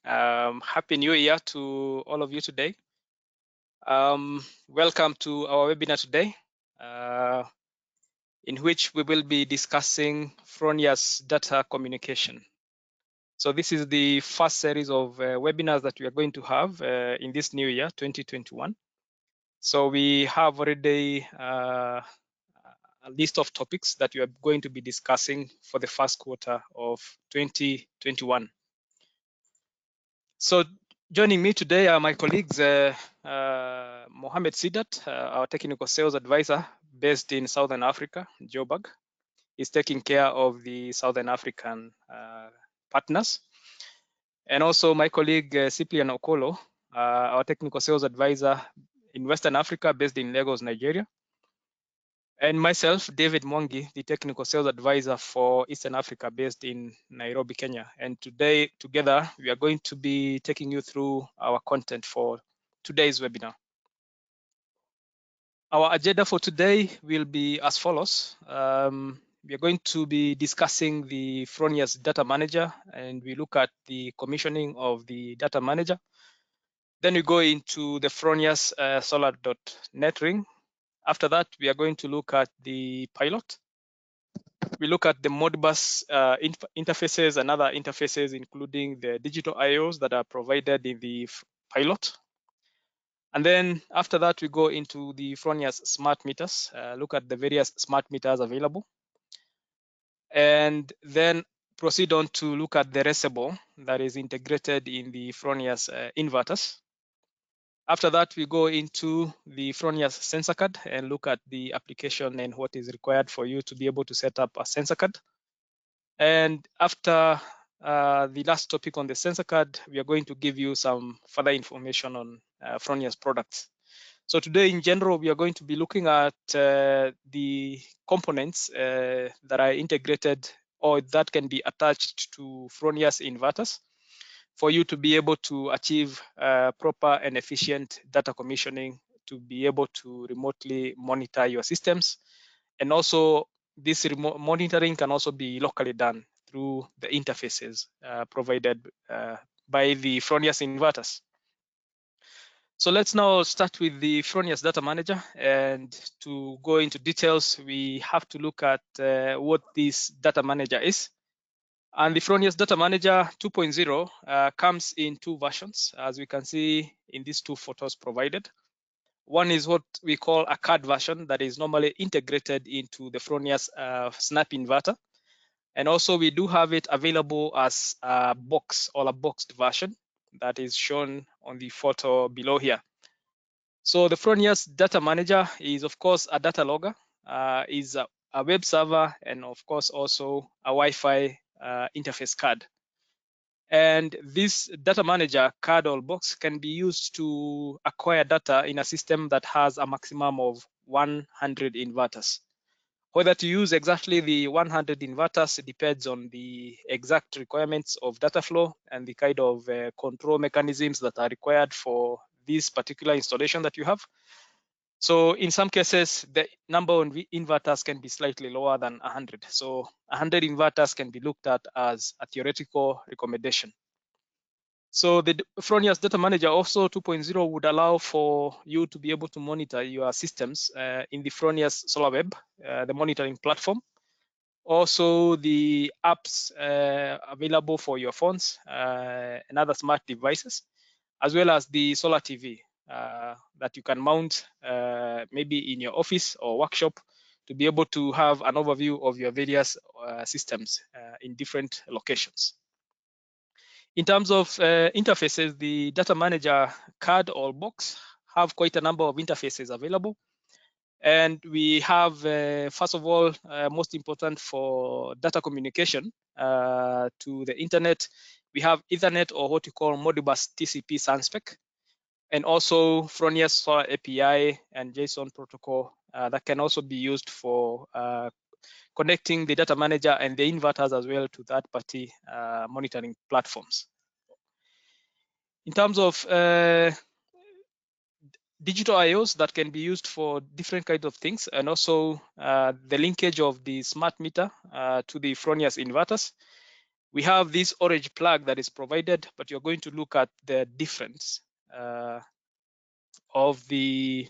Happy New Year to all of you today. Welcome to our webinar today, in which we will be discussing Fronius data communication. So this is the first series of webinars that we are going to have in this new year, 2021. So we have already a list of topics that we are going to be discussing for the first quarter of 2021. So joining me today are my colleagues, Mohamed Sidat, our technical sales advisor based in Southern Africa, Joburg. He's taking care of the Southern African partners. And also my colleague, Cyprian Okolo, our technical sales advisor in Western Africa based in Lagos, Nigeria. And myself, David Mwangi, the technical sales advisor for Eastern Africa based in Nairobi, Kenya. And today, together, we are going to be taking you through our content for today's webinar. Our agenda for today will be as follows. We are going to be discussing the Fronius Data Manager, and we look at the commissioning of the Data Manager. Then we go into the Fronius Solar.Net ring. After that, we are going to look at the pilot. We look at the Modbus interfaces and other interfaces, including the digital IOs that are provided in the pilot. And then after that, we go into the Fronius smart meters, look at the various smart meters available. And then proceed on to look at the Recerbo that is integrated in the Fronius inverters. After that, we go into the Fronius sensor card and look at the application and what is required for you to be able to set up a sensor card. And after the last topic on the sensor card, we are going to give you some further information on Fronius products. So today, in general, we are going to be looking at the components that are integrated or that can be attached to Fronius inverters for you to be able to achieve proper and efficient data commissioning, to be able to remotely monitor your systems. And also, this remote monitoring can also be locally done through the interfaces provided by the Fronius inverters. So let's now start with the Fronius Data Manager, and to go into details, we have to look at what this Data Manager is. And the Fronius Data Manager 2.0 comes in two versions, as we can see in these two photos provided. One is what we call a card version that is normally integrated into the Fronius SNAPINVERTER. And also we do have it available as a box or a boxed version that is shown on the photo below here. So the Fronius Data Manager is, of course, a data logger, is a web server, and of course also a Wi-Fi interface card. And this Data Manager card or box can be used to acquire data in a system that has a maximum of 100 inverters. Whether to use exactly the 100 inverters depends on the exact requirements of data flow and the kind of control mechanisms that are required for this particular installation that you have. So in some cases, the number of inverters can be slightly lower than 100. So 100 inverters can be looked at as a theoretical recommendation. So the Fronius Data Manager also 2.0 would allow for you to be able to monitor your systems in the Fronius SOLARWEB, the monitoring platform. Also the apps available for your phones and other smart devices, as well as the Solar TV that you can mount maybe in your office or workshop to be able to have an overview of your various systems in different locations. In terms of interfaces, the Data Manager card or box have quite a number of interfaces available. And we have, first of all, most important for data communication to the internet, we have Ethernet or what we call Modbus TCP SAN-spec, and also Fronius Solar API and JSON protocol that can also be used for connecting the Data Manager and the inverters as well to third-party monitoring platforms. In terms of digital IOs that can be used for different kinds of things, and also the linkage of the smart meter to the Fronius inverters. We have this orange plug that is provided, but you're going to look at the difference of the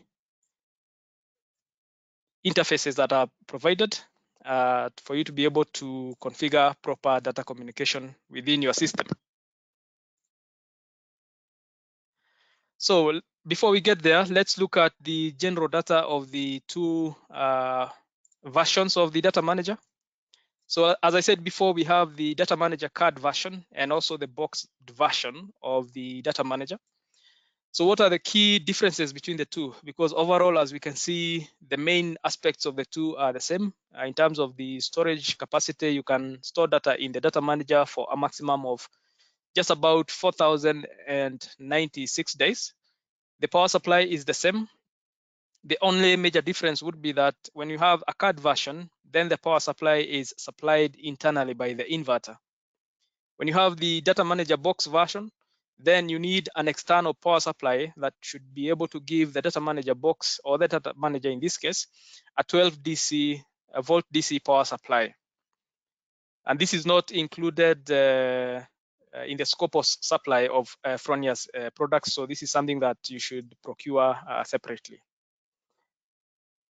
interfaces that are provided for you to be able to configure proper data communication within your system. So before we get there, let's look at the general data of the two versions of the data manager. So as I said before, we have the data manager card version and also the boxed version of the data manager. So what are the key differences between the two? Because overall, as we can see, the main aspects of the two are the same. In terms of the storage capacity, you can store data in the data manager for a maximum of just about 4,096 days. The power supply is the same. The only major difference would be that when you have a card version, then the power supply is supplied internally by the inverter. When you have the data manager box version, then you need an external power supply that should be able to give the data manager box, or the data manager in this case, a 12 volt DC power supply. And this is not included in the scope of supply of Fronius products. So this is something that you should procure separately.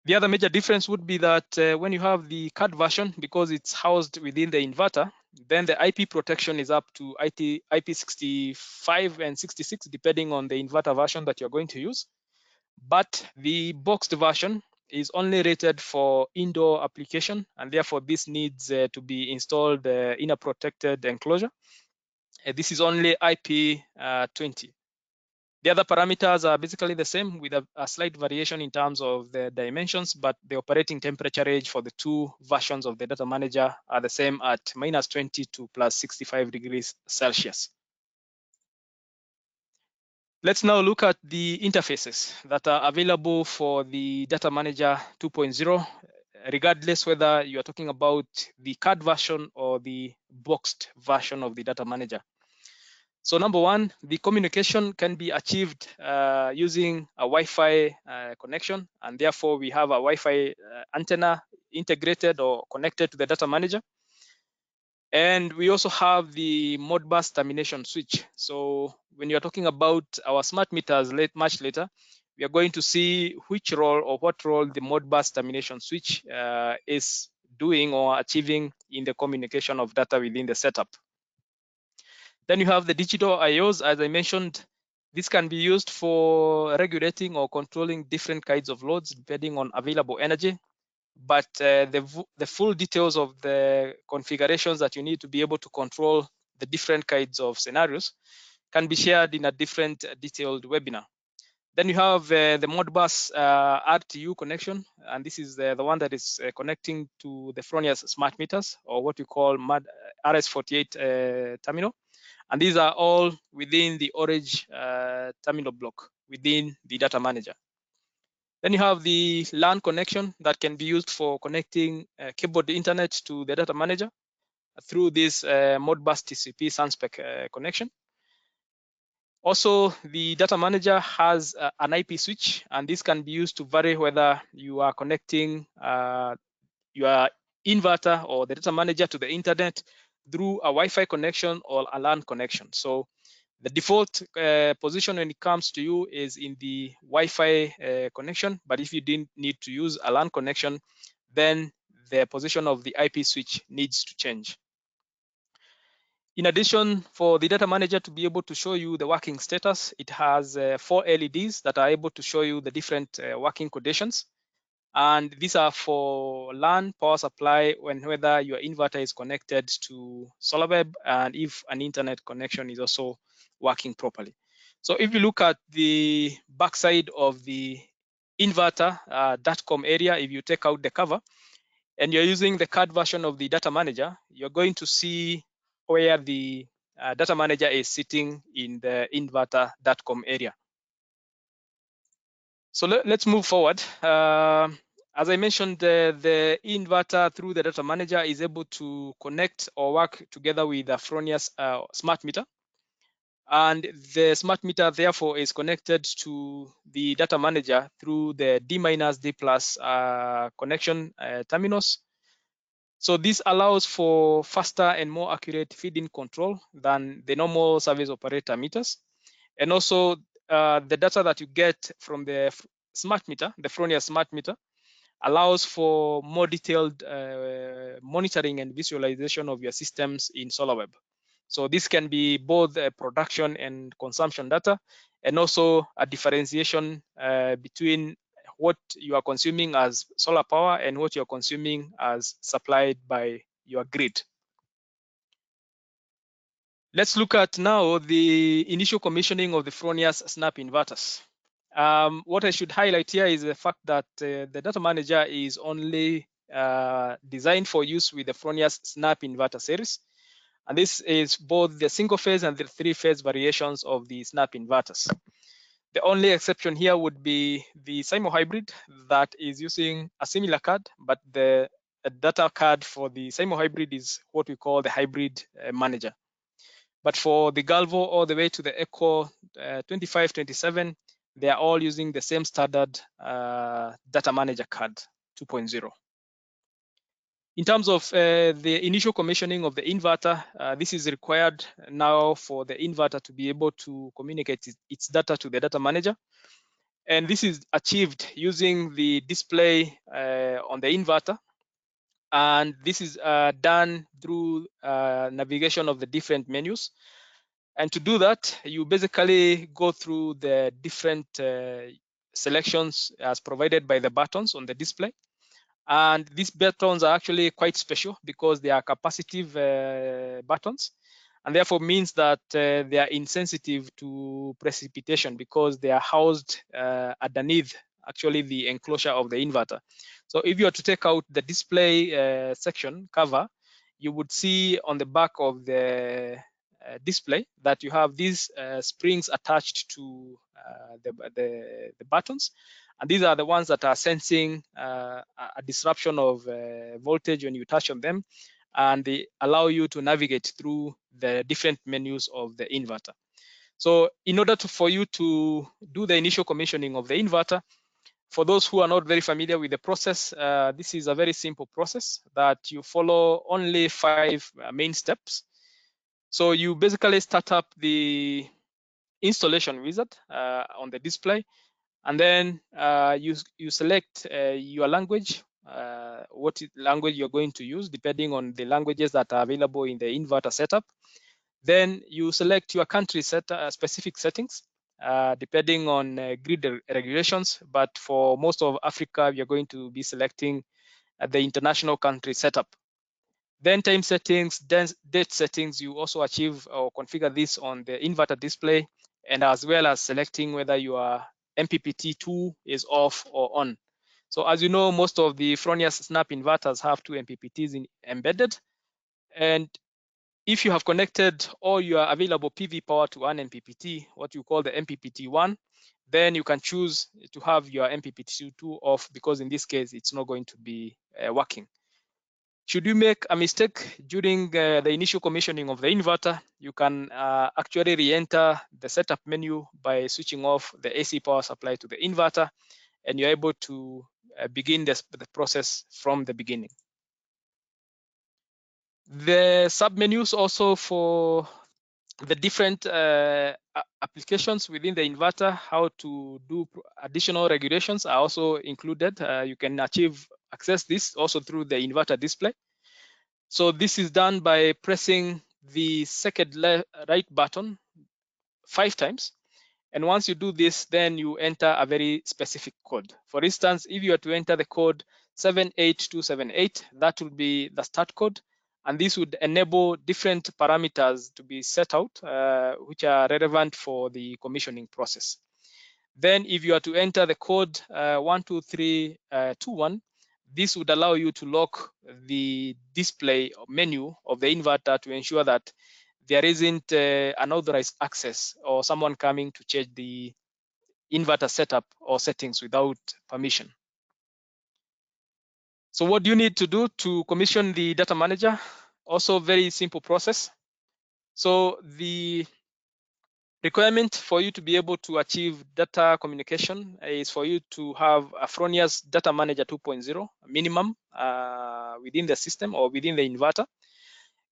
The other major difference would be that when you have the card version, because it's housed within the inverter, then the IP protection is up to IP65 and 66, depending on the inverter version that you're going to use. But the boxed version is only rated for indoor application, and therefore this needs to be installed in a protected enclosure. This is only IP20. The other parameters are basically the same, with a slight variation in terms of the dimensions, but the operating temperature range for the two versions of the data manager are the same at -20 to +65 degrees Celsius. Let's now look at the interfaces that are available for the Data Manager 2.0, regardless whether you are talking about the card version or the boxed version of the Data Manager. So number one, the communication can be achieved using a Wi-Fi connection, and therefore we have a Wi-Fi antenna integrated or connected to the Data Manager. And we also have the Modbus termination switch. So when you're talking about our smart meters much later, we are going to see which role or what role the Modbus termination switch is doing or achieving in the communication of data within the setup. Then you have the digital IOs. As I mentioned, this can be used for regulating or controlling different kinds of loads depending on available energy. But the full details of the configurations that you need to be able to control the different kinds of scenarios can be shared in a different detailed webinar. Then you have the Modbus RTU connection, and this is the one that is connecting to the Fronius smart meters, or what we call RS48 terminal. And these are all within the orange terminal block within the data manager. Then you have the LAN connection that can be used for connecting keyboard internet to the data manager through this Modbus TCP SunSpec connection. Also, the data manager has an IP switch, and this can be used to vary whether you are connecting your inverter or the data manager to the internet through a Wi-Fi connection or a LAN connection. So the default position when it comes to you is in the Wi-Fi connection, but if you didn't need to use a LAN connection, then the position of the IP switch needs to change. In addition, for the data manager to be able to show you the working status, it has 4 LEDs that are able to show you the different working conditions. And these are for LAN power supply whether your inverter is connected to SolarWeb and if an internet connection is also working properly. So if you look at the backside of the inverter .com area, if you take out the cover and you're using the card version of the data manager, you're going to see where the data manager is sitting in the inverter.com area. So let's move forward. As I mentioned, the inverter through the data manager is able to connect or work together with the Fronius smart meter. And the smart meter, therefore, is connected to the data manager through the D- D+ connection terminals. So this allows for faster and more accurate feed-in control than the normal service operator meters. And also the data that you get from the smart meter, the Fronius smart meter, allows for more detailed monitoring and visualization of your systems in SolarWeb. So this can be both production and consumption data, and also a differentiation between what you are consuming as solar power and what you are consuming as supplied by your grid. Let's look at now the initial commissioning of the Fronius Snap inverters. What I should highlight here is the fact that the Datamanager is only designed for use with the Fronius Snap inverter series. And this is both the single phase and the three-phase variations of the Snap inverters. The only exception here would be the SIMO hybrid that is using a similar card, but the data card for the SIMO hybrid is what we call the hybrid manager. But for the Galvo all the way to the Echo 2527, they are all using the same standard Datamanager card 2.0. In terms of the initial commissioning of the inverter, this is required now for the inverter to be able to communicate its data to the Datamanager. And this is achieved using the display on the inverter. And this is done through navigation of the different menus. And to do that, you basically go through the different selections as provided by the buttons on the display. And these buttons are actually quite special because they are capacitive buttons, and therefore means that they are insensitive to precipitation because they are housed underneath actually the enclosure of the inverter. So if you were to take out the display section cover, you would see on the back of the display that you have these springs attached to the buttons. And these are the ones that are sensing a disruption of voltage when you touch on them, and they allow you to navigate through the different menus of the inverter. So in order for you to do the initial commissioning of the inverter, for those who are not very familiar with the process, this is a very simple process that you follow only 5 main steps. So you basically start up the installation wizard on the display. And then you select your language, what language you're going to use, depending on the languages that are available in the inverter setup. Then you select your country specific settings, depending on grid regulations. But for most of Africa, you're going to be selecting the international country setup. Then time settings, date settings, you also achieve or configure this on the inverter display, and as well as selecting whether your MPPT2 is off or on. So as you know, most of the Fronius Snap inverters have 2 MPPTs embedded. And if you have connected all your available PV power to one MPPT, what you call the MPPT1, then you can choose to have your MPPT2 off, because in this case, it's not going to be working. Should you make a mistake during the initial commissioning of the inverter, you can actually re-enter the setup menu by switching off the AC power supply to the inverter, and you're able to begin the process from the beginning. The submenus also for the different applications within the inverter, how to do additional regulations are also included. You can access this also through the inverter display. So this is done by pressing the second right button 5 times. And once you do this, then you enter a very specific code. For instance, if you are to enter the code 78278, that will be the start code. And this would enable different parameters to be set out, which are relevant for the commissioning process. Then if you are to enter the code 12321, this would allow you to lock the display menu of the inverter to ensure that there isn't unauthorized access or someone coming to change the inverter setup or settings without permission. So what do you need to do to commission the Datamanager? Also very simple process. So the Requirement for you to be able to achieve data communication is for you to have a Fronius Datamanager 2.0 minimum within the system or within the inverter,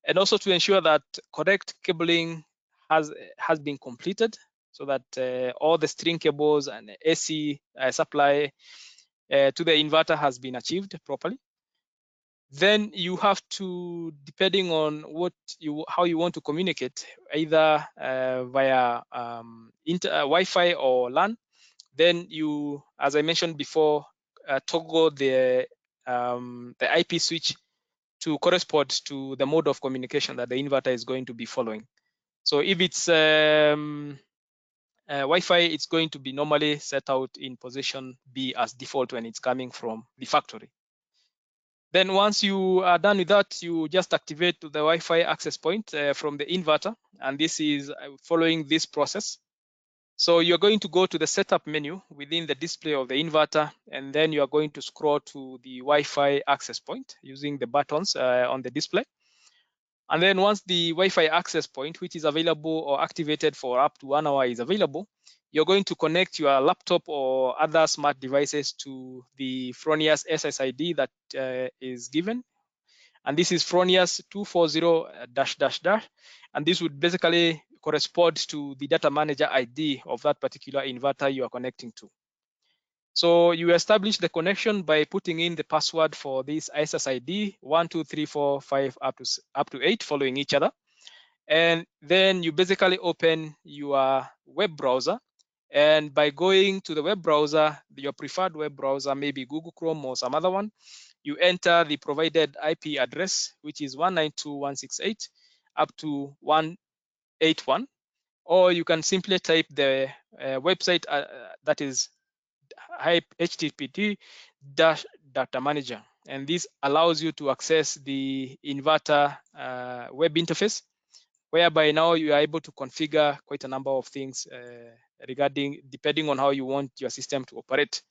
and also to ensure that correct cabling has been completed, so that all the string cables and AC supply to the inverter has been achieved properly. Then you have to, depending on how you want to communicate, either via Wi-Fi or LAN. Then you, as I mentioned before, toggle the IP switch to correspond to the mode of communication that the inverter is going to be following. So if it's Wi-Fi, it's going to be normally set out in position B as default when it's coming from the factory. Then once you are done with that, you just activate the Wi-Fi access point from the inverter, and this is following this process. So you're going to go to the setup menu within the display of the inverter, and then you are going to scroll to the Wi-Fi access point using the buttons on the display. And then once the Wi-Fi access point, which is available or activated for up to 1 hour, is available, you're going to connect your laptop or other smart devices to the Fronius SSID that is given. And this is Fronius 240-, and this would basically correspond to the data manager ID of that particular inverter you are connecting to. So you establish the connection by putting in the password for this SSID 1, 2, 3, 4, 5 up to 8 following each other. And then you basically open your web browser, and by going to the web browser, your preferred web browser, maybe Google Chrome or some other one, you enter the provided IP address, which is 192.168 up to 181, or you can simply type the website that is http://Datamanager, and this allows you to access the inverter web interface, whereby now you are able to configure quite a number of things depending on how you want your system to operate.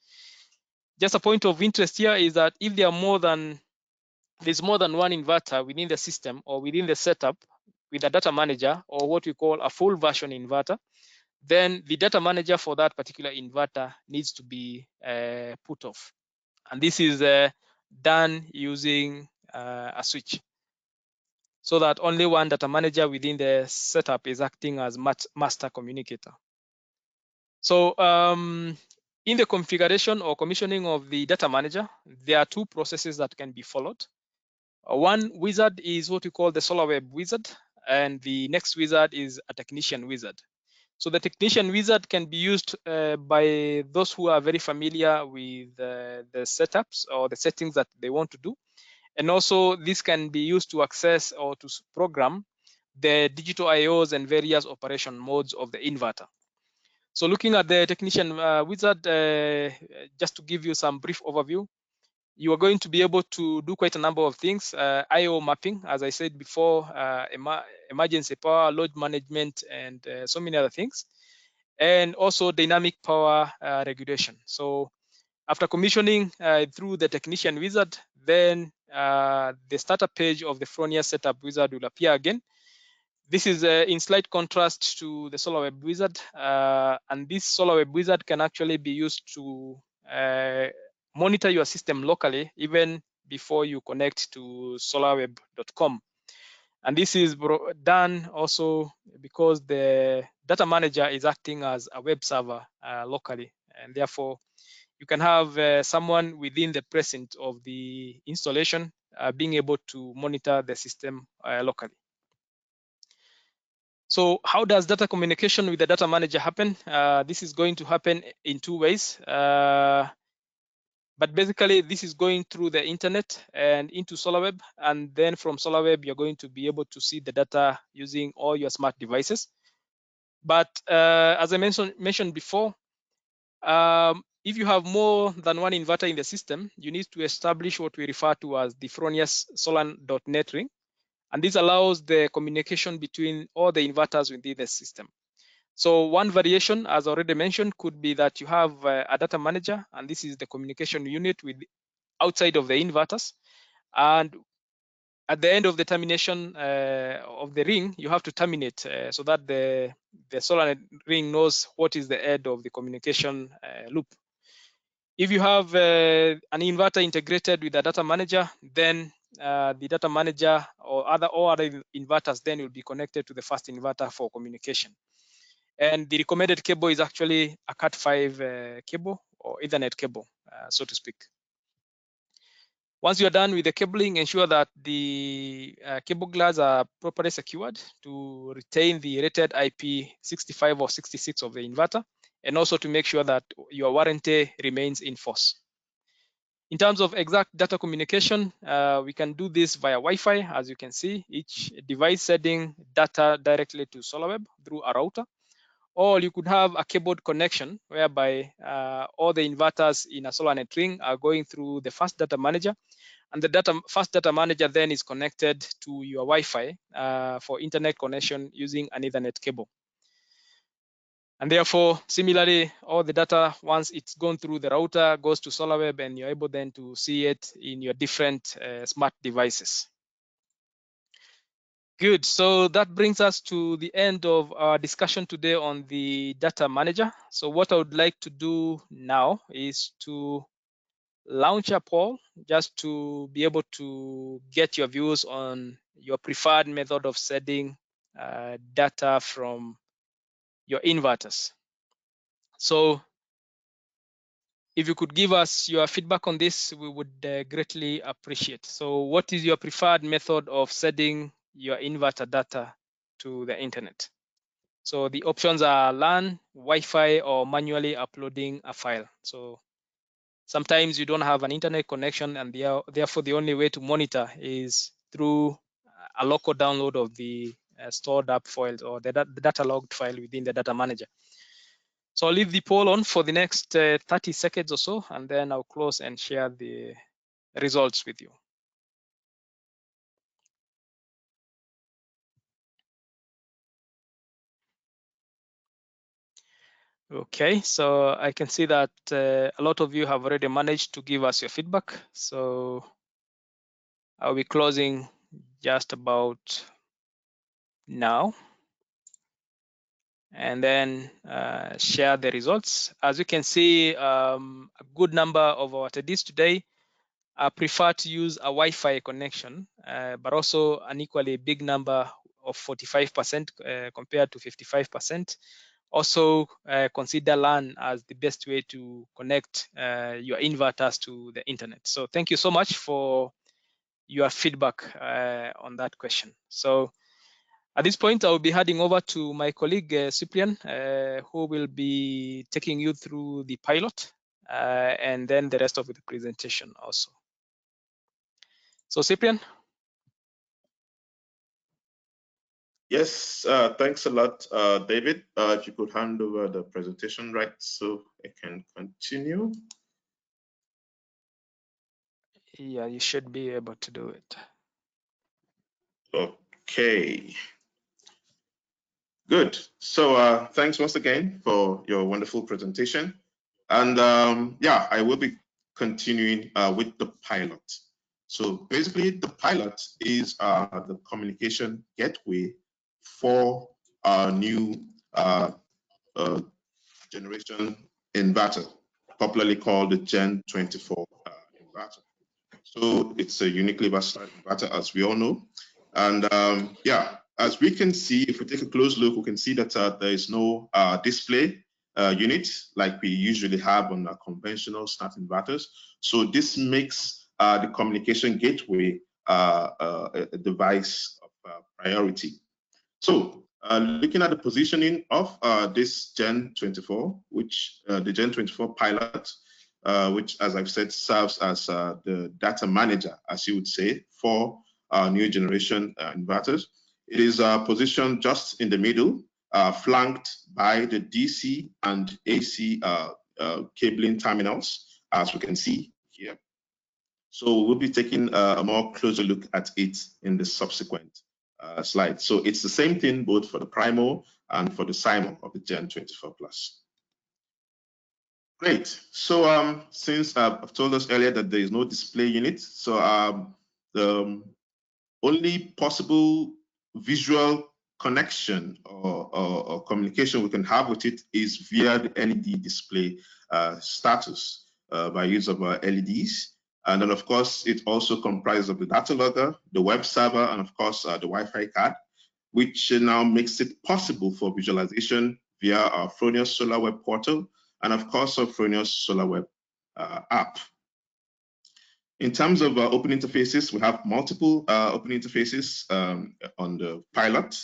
Just a point of interest here is that if there's more than one inverter within the system or within the setup with a data manager, or what we call a full version inverter, then the data manager for that particular inverter needs to be put off. And this is done using a switch, so that only one data manager within the setup is acting as master communicator. So in the configuration or commissioning of the data manager, there are two processes that can be followed. One wizard is what we call the SolarWeb wizard, and the next wizard is a technician wizard. So the technician wizard can be used by those who are very familiar with the setups or the settings that they want to do. And also this can be used to access or to program the digital IOs and various operation modes of the inverter. So looking at the technician wizard, just to give you some brief overview, you are going to be able to do quite a number of things. IO mapping, as I said before, emergency power, load management, and so many other things. And also dynamic power regulation. So after commissioning through the technician wizard, then the startup page of the Fronius setup wizard will appear again. This is in slight contrast to the SolarWeb wizard, and this SolarWeb wizard can actually be used to monitor your system locally, even before you connect to SolarWeb.com. And this is done also because the data manager is acting as a web server locally, and therefore you can have someone within the precinct of the installation being able to monitor the system locally. So how does data communication with the data manager happen? This is going to happen in two ways. But basically, this is going through the internet and into SolarWeb. And then from SolarWeb, you're going to be able to see the data using all your smart devices. But as I mentioned before, if you have more than one inverter in the system, you need to establish what we refer to as the Fronius Solar.Net ring. And this allows the communication between all the inverters within the system. So one variation, as already mentioned, could be that you have a data manager, and this is the communication unit with outside of the inverters. And at the end of the termination of the ring, you have to terminate so that the solar ring knows what is the end of the communication loop. If you have an inverter integrated with a data manager, then the data manager or other inverters then will be connected to the first inverter for communication. And the recommended cable is actually a Cat5 cable or Ethernet cable, so to speak. Once you're done with the cabling, ensure that the cable glass are properly secured to retain the rated IP 65 or 66 of the inverter, and also to make sure that your warranty remains in force. In terms of exact data communication, we can do this via Wi-Fi. As you can see, each device sending data directly to SolarWeb through a router. Or you could have a cabled connection whereby all the inverters in a SolarNet ring are going through the first data manager, and the first data manager then is connected to your Wi-Fi for internet connection using an Ethernet cable. And therefore, similarly, all the data, once it's gone through the router, goes to SolarWeb, and you're able then to see it in your different smart devices. Good, so that brings us to the end of our discussion today on the data manager. So what I would like to do now is to launch a poll just to be able to get your views on your preferred method of sending data from your inverters. So if you could give us your feedback on this, we would greatly appreciate. So what is your preferred method of sending your inverter data to the internet? So the options are LAN, Wi-Fi, or manually uploading a file. So sometimes you don't have an internet connection, and therefore the only way to monitor is through a local download of the stored up files or the data logged file within the data manager. So I'll leave the poll on for the next 30 seconds or so, and then I'll close and share the results with you. Okay, so I can see that a lot of you have already managed to give us your feedback. So I'll be closing just about now, and then share the results. As you can see, a good number of our attendees today prefer to use a Wi-Fi connection, but also an equally big number of 45% compared to 55%. Also consider LAN as the best way to connect your inverters to the internet. So thank you so much for your feedback on that question. So at this point, I will be handing over to my colleague, Cyprian, who will be taking you through the pilot and then the rest of the presentation also. So Cyprian. Yes, thanks a lot, David. If you could hand over the presentation, right, so I can continue. Yeah, you should be able to do it. Okay. Good. So thanks once again for your wonderful presentation. And yeah, I will be continuing with the pilot. So basically, the pilot is the communication gateway for our new generation inverter, popularly called the GEN24 inverter. So it's a uniquely versatile inverter, as we all know. And yeah, as we can see, if we take a close look, we can see that there is no display unit like we usually have on conventional SNAP inverters. So this makes the communication gateway a device of priority. So looking at the positioning of this GEN24, which the GEN24 pilot, which, as I've said, serves as the data manager, as you would say, for new generation inverters. It is positioned just in the middle, flanked by the DC and AC cabling terminals, as we can see here. So we'll be taking a more closer look at it in the subsequent slide. So it's the same thing both for the Primo and for the SIMO of the GEN24 Plus. Great. So since I've told us earlier that there is no display unit, so the only possible visual connection or communication we can have with it is via the LED display status by use of LEDs. And then, of course, it also comprises of the data logger, the web server, and of course, the Wi-Fi card, which now makes it possible for visualization via our Fronius SolarWeb portal, and of course, our Fronius SolarWeb app. In terms of open interfaces, we have multiple open interfaces on the pilot.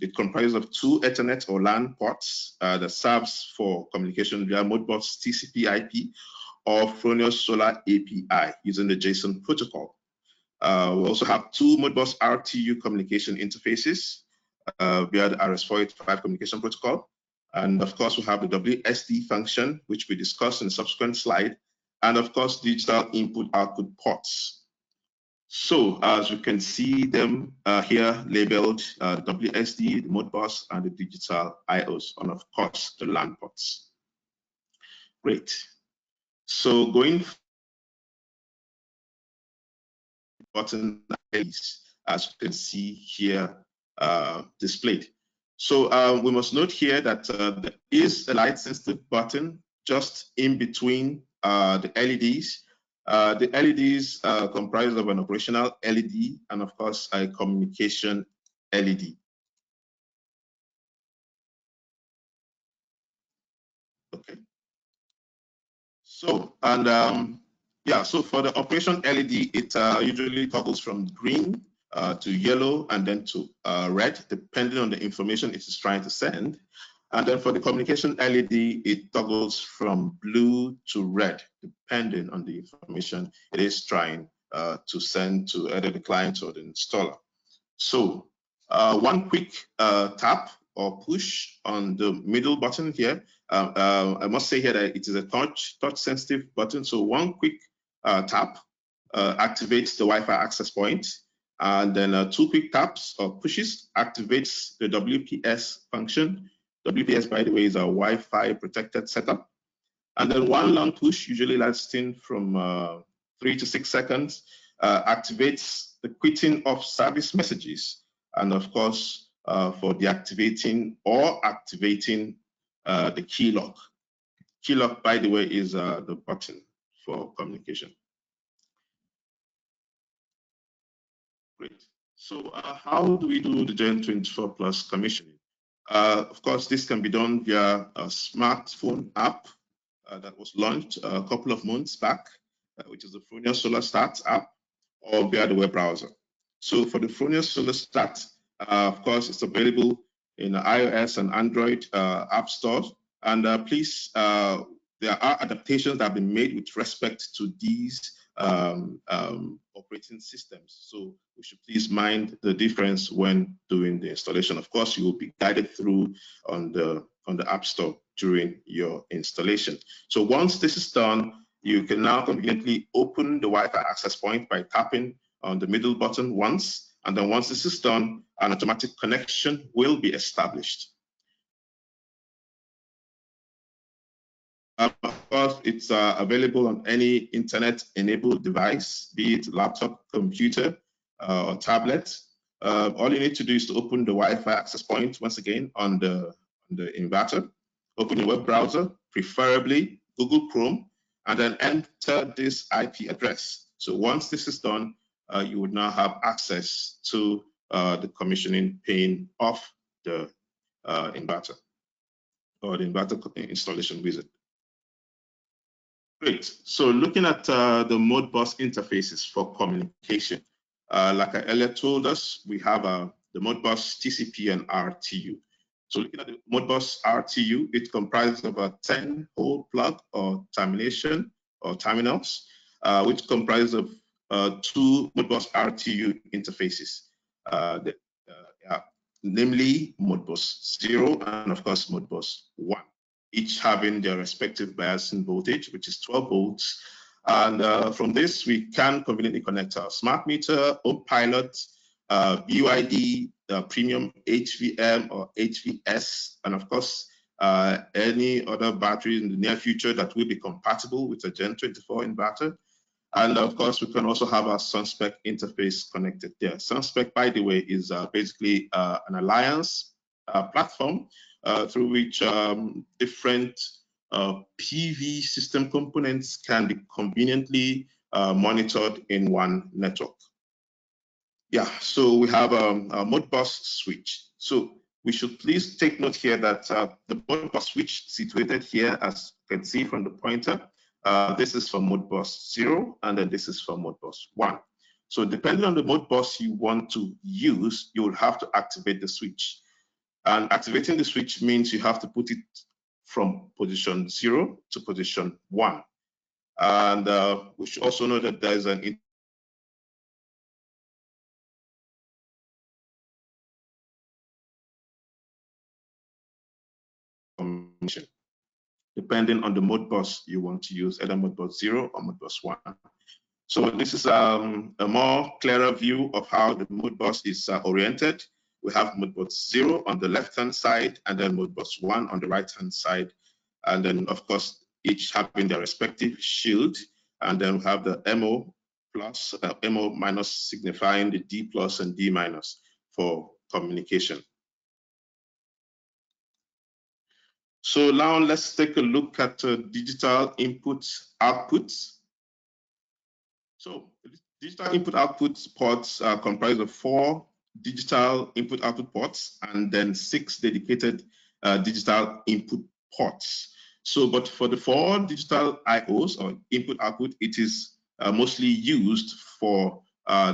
It comprises of 2 Ethernet or LAN ports that serves for communication via Modbus TCP/IP or Fronius Solar API using the JSON protocol. We also have 2 Modbus RTU communication interfaces via the RS485 communication protocol. And of course, we have the WSD function, which we discussed in the subsequent slide, and of course, digital input-output ports. So as you can see them here labeled WSD, the Modbus, and the digital IOs, and of course, the LAN ports. Great. So going button as you can see here displayed. So we must note here that there is a light sensitive button just in between the LEDs. The LEDs comprise of an operational LED and of course a communication LED. Okay. So, and yeah, so for the operation LED, it usually toggles from green to yellow and then to red, depending on the information it is trying to send. And then for the communication LED, it toggles from blue to red, depending on the information it is trying to send to either the client or the installer. So one quick tap or push on the middle button here. I must say here that it is a touch sensitive button. So one quick tap activates the Wi-Fi access point, and then 2 quick taps or pushes activates the WPS function. WPS, by the way, is a Wi-Fi protected setup. And then one long push, usually lasting from 3 to 6 seconds, activates the quitting of service messages, and of course, for deactivating or activating the key lock. Key lock, by the way, is the button for communication. Great. So how do we do the GEN24 Plus commissioning? Of course, this can be done via a smartphone app that was launched a couple of months back, which is the Fronius Solar.Start app, or via the web browser. So for the Fronius Solar.Start, of course, it's available in iOS and Android app stores. And please, there are adaptations that have been made with respect to these operating systems. So we should please mind the difference when doing the installation. Of course, you will be guided through on the App Store during your installation. So once this is done, you can now conveniently open the Wi-Fi access point by tapping on the middle button once, and then once this is done, an automatic connection will be established. Of course, it's available on any internet-enabled device, be it laptop, computer, or tablet. All you need to do is to open the Wi-Fi access point once again on the inverter. Open your web browser, preferably Google Chrome, and then enter this IP address. So once this is done, you would now have access to the commissioning pane of the inverter or the inverter installation wizard. Great. So looking at the Modbus interfaces for communication, like I earlier told us, we have the Modbus TCP and RTU. So looking at the Modbus RTU, it comprises of a 10-hole plug or termination or terminals, which comprises of 2 Modbus RTU interfaces, namely Modbus 0 and of course Modbus 1. Each having their respective biasing voltage, which is 12 volts. And from this, we can conveniently connect our smart meter, home pilot, BYD, premium HVM or HVS, and of course, any other battery in the near future that will be compatible with a Gen24 inverter. And of course, we can also have our SunSpec interface connected there. SunSpec, by the way, is basically an alliance platform through which different PV system components can be conveniently monitored in one network. Yeah, so we have a Modbus switch. So we should please take note here that the Modbus switch situated here, as you can see from the pointer, this is for Modbus 0, and then this is for Modbus 1. So depending on the Modbus you want to use, you will have to activate the switch. And activating the switch means you have to put it from position 0 to position 1. And we should also know that there is an information depending on the Modbus you want to use, either Modbus 0 or Modbus 1. So this is a more clearer view of how the Modbus is oriented. We have Modbus 0 on the left-hand side, and then Modbus 1 on the right-hand side. And then, of course, each having their respective shield. And then we have the MO plus, MO minus signifying the D plus and D minus for communication. So now let's take a look at digital inputs, outputs. So digital input output ports are comprised of 4 digital input output ports and then 6 dedicated digital input ports. So, but for the 4 digital IOs or input output, it is mostly used for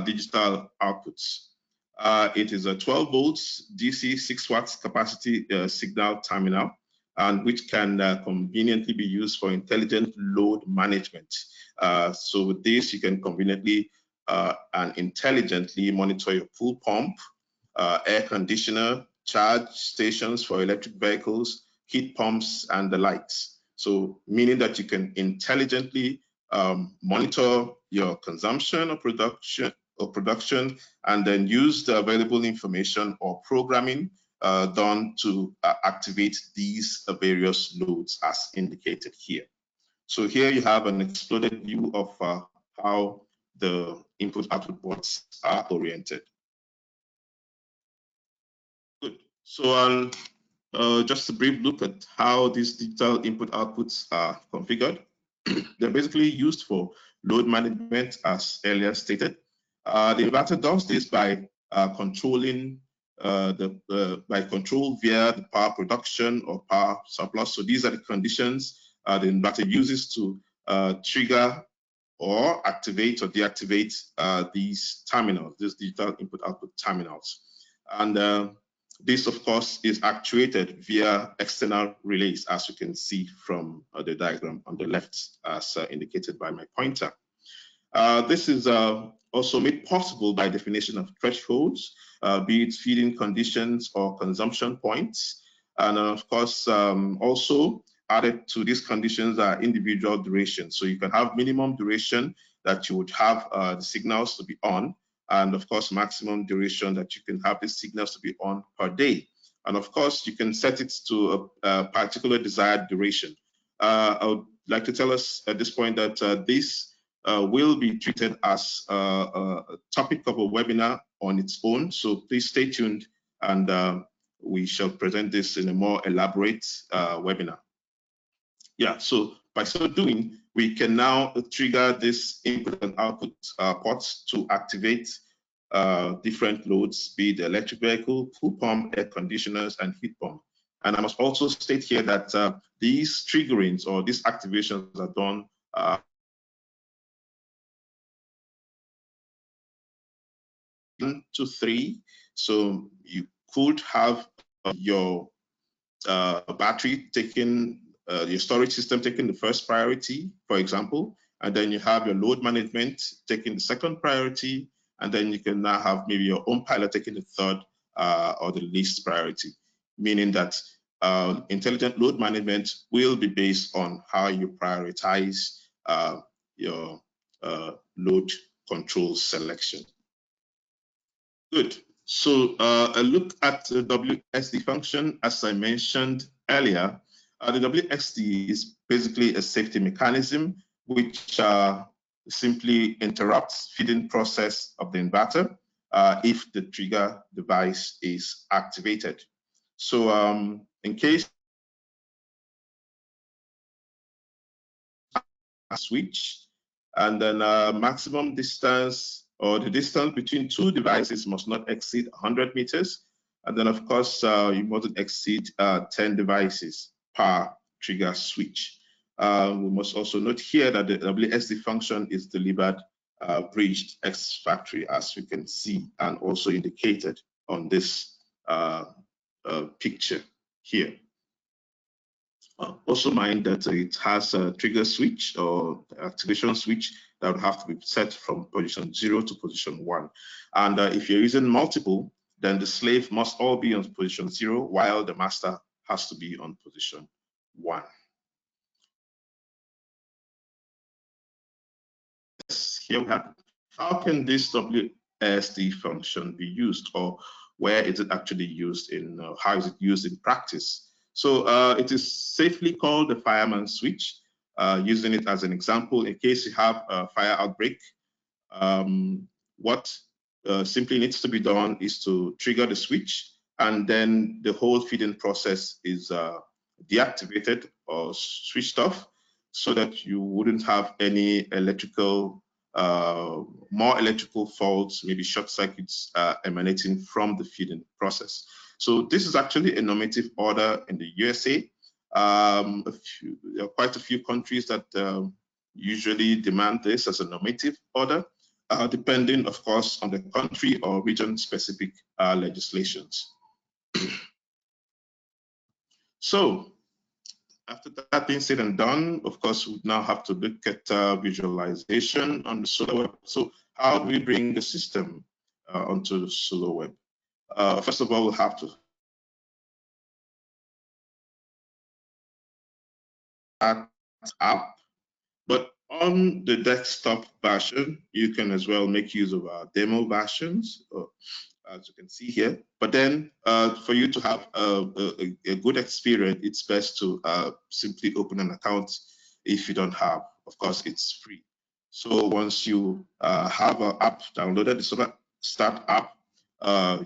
digital outputs. It is a 12 volts DC 6 watts capacity signal terminal, and which can conveniently be used for intelligent load management. So with this, you can conveniently and intelligently monitor your pool pump, air conditioner, charge stations for electric vehicles, heat pumps, and the likes. So meaning that you can intelligently monitor your consumption or production, and then use the available information or programming done to activate these various loads as indicated here. So here you have an exploded view of how the input-output ports are oriented. Good. So just a brief look at how these digital input-outputs are configured. They're basically used for load management, as earlier stated. The inverter does this by controlling by control via the power production or power surplus. So these are the conditions the inverter uses to trigger or activate or deactivate these terminals, these digital input-output terminals. And this, of course, is actuated via external relays, as you can see from the diagram on the left, as indicated by my pointer. This is also made possible by definition of thresholds, be it feeding conditions or consumption points. And of course, also added to these conditions are individual durations. So you can have minimum duration that you would have the signals to be on, and of course, maximum duration that you can have the signals to be on per day. And of course, you can set it to a particular desired duration. I would like to tell us at this point that this will be treated as a topic of a webinar on its own. So please stay tuned, and we shall present this in a more elaborate webinar. Yeah, so by so doing, we can now trigger this input and output ports to activate different loads, be it the electric vehicle, pool pump, air conditioners, and heat pump. And I must also state here that these triggerings or these activations are done 1 to 3. So you could have your battery taking, your storage system taking the first priority, for example, and then you have your load management taking the second priority, and then you can now have maybe your own pilot taking the third or the least priority, meaning that intelligent load management will be based on how you prioritize your load control selection. Good. So a look at the WXD function, as I mentioned earlier, the WXD is basically a safety mechanism which simply interrupts feeding process of the inverter if the trigger device is activated. So in case a switch, and then maximum distance, or the distance between two devices, must not exceed 100 meters. And then of course, you mustn't exceed 10 devices per trigger switch. We must also note here that the WSD function is delivered bridged ex factory, as we can see, and also indicated on this picture here. Also mind that it has a trigger switch or activation switch that would have to be set from position 0 to position 1. And if you're using multiple, then the slave must all be on position 0, while the master has to be on position 1. Here we have, how can this WSD function be used, or where is it actually used in, how is it used in practice? So it is safely called the fireman's switch, using it as an example in case you have a fire outbreak. What simply needs to be done is to trigger the switch, and then the whole feeding process is deactivated or switched off, so that you wouldn't have any electrical, more electrical faults, maybe short circuits emanating from the feeding process. So this is actually a normative order in the USA. There are quite a few countries that usually demand this as a normative order, depending, of course, on the country or region-specific legislations. So, after that being said and done, of course, we now have to look at visualization on the SolarWeb. So, how do we bring the system onto the SolarWeb? First of all, we'll have to app, but on the desktop version, you can as well make use of our demo versions, as you can see here. But then for you to have a good experience, it's best to simply open an account if you don't have. Of course, it's free. So once you have an app downloaded, the Solar.Start app,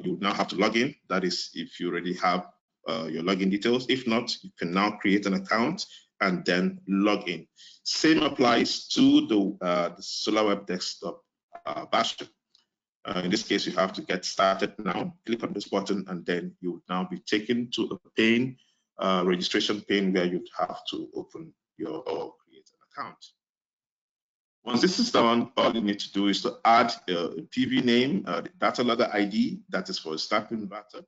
you now have to log in. That is, if you already have your login details. If not, you can now create an account and then log in. Same applies to the SolarWeb desktop version. In this case, you have to get started now. Click on this button, and then you would now be taken to a pane, registration pane, where you'd have to open your or create an account. Once this is done, all you need to do is to add a PV name, the data logger ID, that is for a SnapInverter,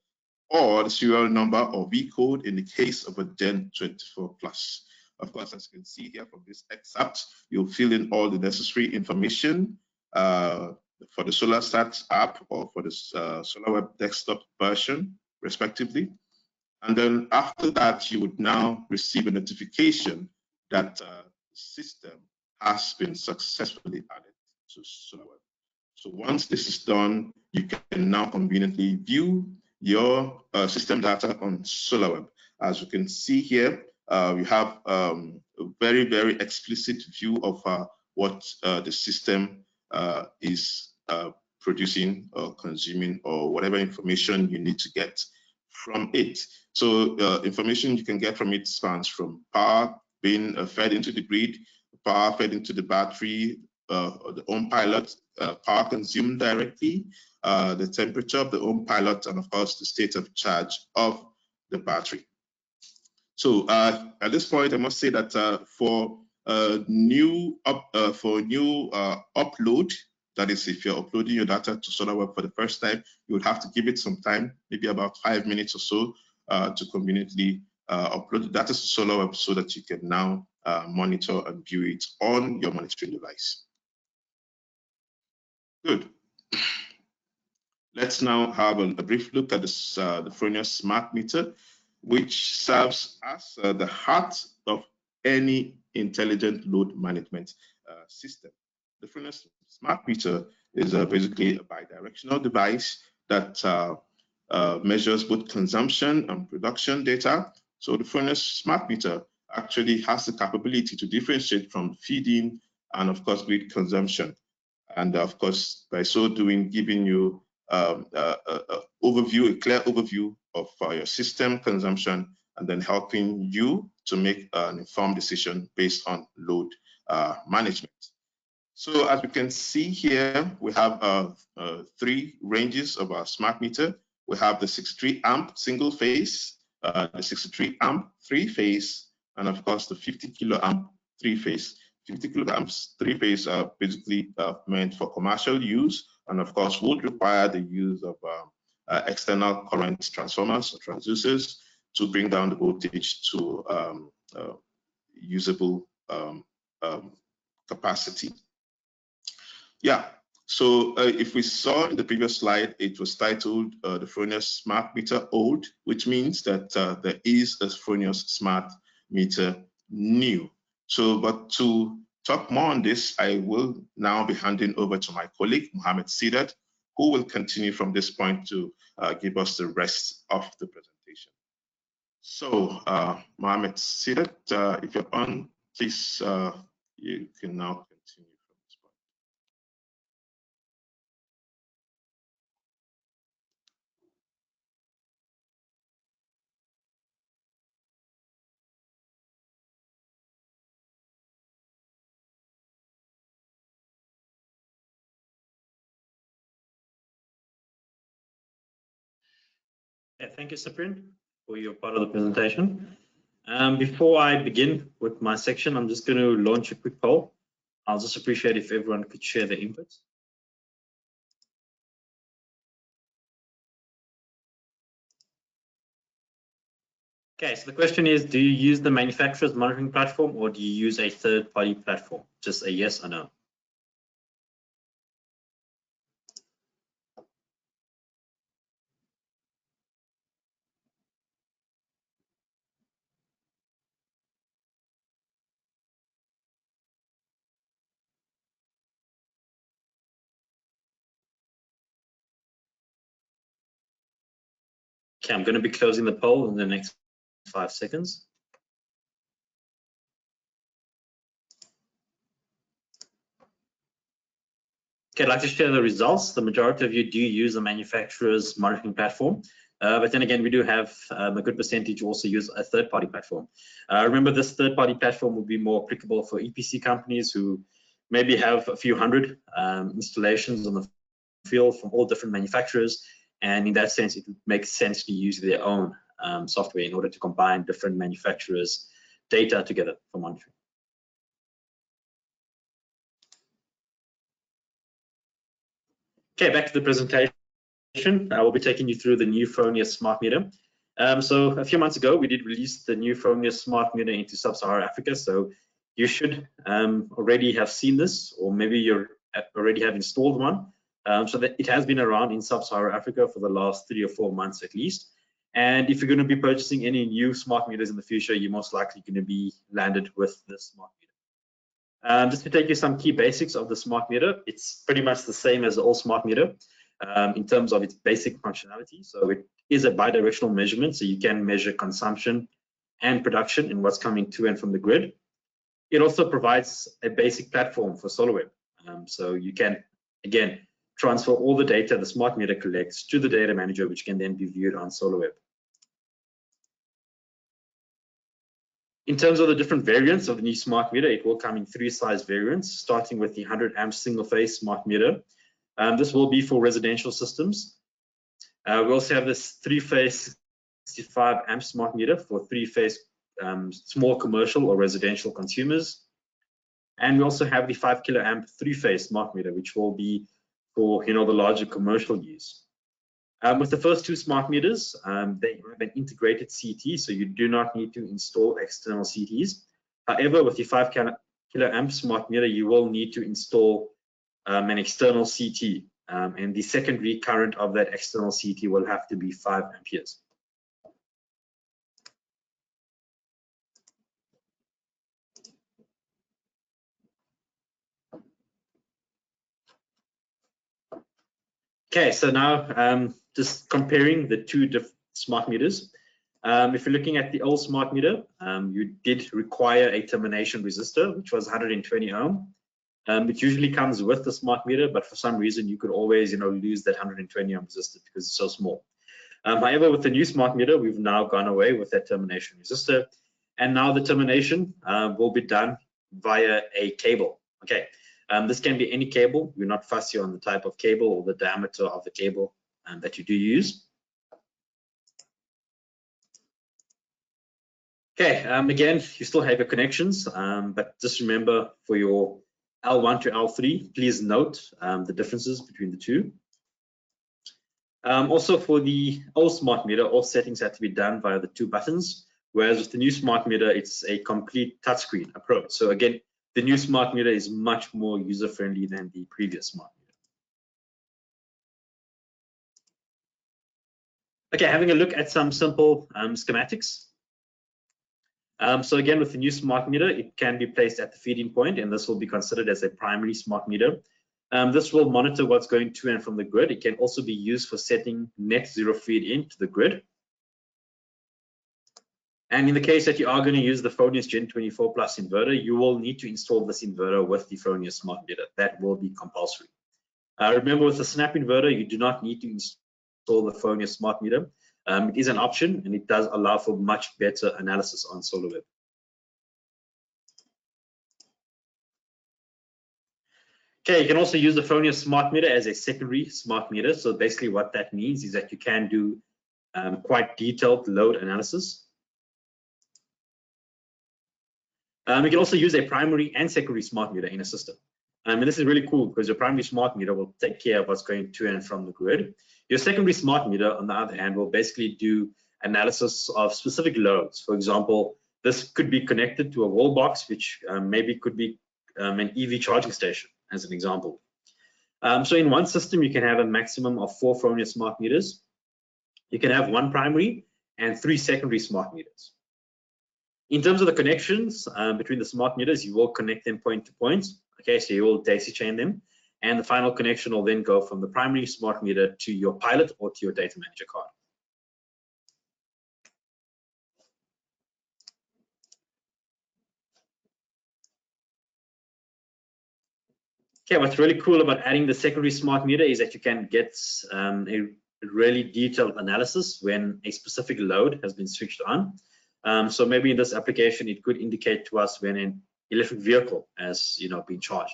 or the serial number or V code in the case of a GEN24 Plus. Of course, as you can see here from this excerpt, you'll fill in all the necessary information for the Solar.Start app or for the SolarWeb desktop version, respectively. And then after that, you would now receive a notification that the system has been successfully added to SolarWeb. So once this is done, you can now conveniently view your system data on SolarWeb. As you can see here, we have a very, very explicit view of what the system is producing or consuming, or whatever information you need to get from it. So information you can get from it spans from power being fed into the grid, power fed into the battery, the home pilot, power consumed directly, the temperature of the home pilot, and of course the state of charge of the battery. So at this point, I must say that for new upload, that is, if you're uploading your data to SolarWeb for the first time, you would have to give it some time, maybe about 5 minutes or so, to conveniently upload the data to SolarWeb so that you can now monitor and view it on your monitoring device. Good. Let's now have a brief look at this, the Fronius smart meter, which serves as the heart of any intelligent load management system. The Fronius smart meter is basically a bidirectional device that measures both consumption and production data. So the Fronius smart meter actually has the capability to differentiate from feeding and of course grid consumption. And of course, by so doing, giving you a clear overview of your system consumption, and then helping you to make an informed decision based on load management. So as we can see here, we have 3 ranges of our smart meter. We have the 63 amp single phase, the 63 amp 3-phase, and of course the 50 kilo amp 3-phase. 50 kilograms 3-phase are basically meant for commercial use, and of course would require the use of external current transformers or transducers to bring down the voltage to usable capacity. Yeah, so if we saw in the previous slide, it was titled the Fronius Smart Meter Old, which means that there is a Fronius Smart Meter New. So, but to talk more on this, I will now be handing over to my colleague, Mohammed Sidat, who will continue from this point to give us the rest of the presentation. So, Mohammed Sidat, if you're on, please, you can now continue from this point. Yeah, thank you, Cyprian, for your part of the presentation. Before I begin with my section, I'm just going to launch a quick poll. I'll just appreciate if everyone could share their inputs. Okay, so the question is, do you use the manufacturer's monitoring platform or do you use a third-party platform? Just a yes or no. Okay, I'm going to be closing the poll in the next 5 seconds. Okay, I'd like to share the results. The majority of you do use the manufacturer's monitoring platform, but then again, we do have a good percentage also use a third-party platform. Remember, this third-party platform will be more applicable for EPC companies who maybe have a few hundred installations on the field from all different manufacturers, and in that sense, it makes sense to use their own software in order to combine different manufacturers' data together for monitoring. Okay, back to the presentation. I will be taking you through the new Fronius smart meter. So a few months ago, we did release the new Fronius smart meter into sub-Saharan Africa. So you should already have seen this, or maybe you already have installed one. So that it has been around in sub-Saharan Africa for the last 3 or 4 months at least. And if you're going to be purchasing any new smart meters in the future, you're most likely going to be landed with this smart meter. Just to take you some key basics of the smart meter, it's pretty much the same as the old smart meter in terms of its basic functionality. So it is a bidirectional measurement, so you can measure consumption and production in what's coming to and from the grid. It also provides a basic platform for SolarWeb. So you can, again, transfer all the data the smart meter collects to the Datamanager, which can then be viewed on SolarWeb. In terms of the different variants of the new smart meter, it will come in 3 size variants, starting with the 100 amp single phase smart meter. This will be for residential systems. We also have this 3-phase 65 amp smart meter for 3-phase small commercial or residential consumers. And we also have the 5 kilo amp 3-phase smart meter, which will be for the larger commercial use. With the first 2 smart meters, they have an integrated CT, so you do not need to install external CTs. However, with the 5 kilo amp smart meter, you will need to install an external CT, and the secondary current of that external CT will have to be 5 amperes. Okay, so now just comparing the 2 smart meters. If you're looking at the old smart meter, you did require a termination resistor, which was 120 ohm. It usually comes with the smart meter, but for some reason you could always, lose that 120 ohm resistor because it's so small. However, with the new smart meter, we've now gone away with that termination resistor, and now the termination will be done via a cable. Okay, this can be any cable. We're not fussy on the type of cable or the diameter of the cable that you do use. Okay, again, you still have your connections, but just remember for your L1 to L3, please note the differences between the two. Also for the old smart meter, all settings had to be done via the 2 buttons, whereas with the new smart meter, it's a complete touchscreen approach. So again, the new smart meter is much more user-friendly than the previous smart meter. Okay, having a look at some simple schematics. So again, with the new smart meter, it can be placed at the feeding point, and this will be considered as a primary smart meter. This will monitor what's going to and from the grid. It can also be used for setting net zero feed into the grid. And in the case that you are going to use the Fronius GEN24 Plus inverter, you will need to install this inverter with the Fronius smart meter. That will be compulsory. Remember, with the SnapInverter, you do not need to install the Fronius smart meter. It is an option, and it does allow for much better analysis on SolarWeb. Okay, you can also use the Fronius smart meter as a secondary smart meter. So basically what that means is that you can do quite detailed load analysis. You can also use a primary and secondary smart meter in a system. And this is really cool because your primary smart meter will take care of what's going to and from the grid. Your secondary smart meter, on the other hand, will basically do analysis of specific loads. For example, this could be connected to a wall box, which maybe could be an EV charging station, as an example. So in one system, you can have a maximum of 4 Fronius smart meters. You can have 1 primary and 3 secondary smart meters. In terms of the connections between the smart meters, you will connect them point to point. Okay, so you will daisy chain them, and the final connection will then go from the primary smart meter to your pilot or to your Datamanager card. Okay, what's really cool about adding the secondary smart meter is that you can get a really detailed analysis when a specific load has been switched on. So maybe in this application, it could indicate to us when an electric vehicle has, been charged.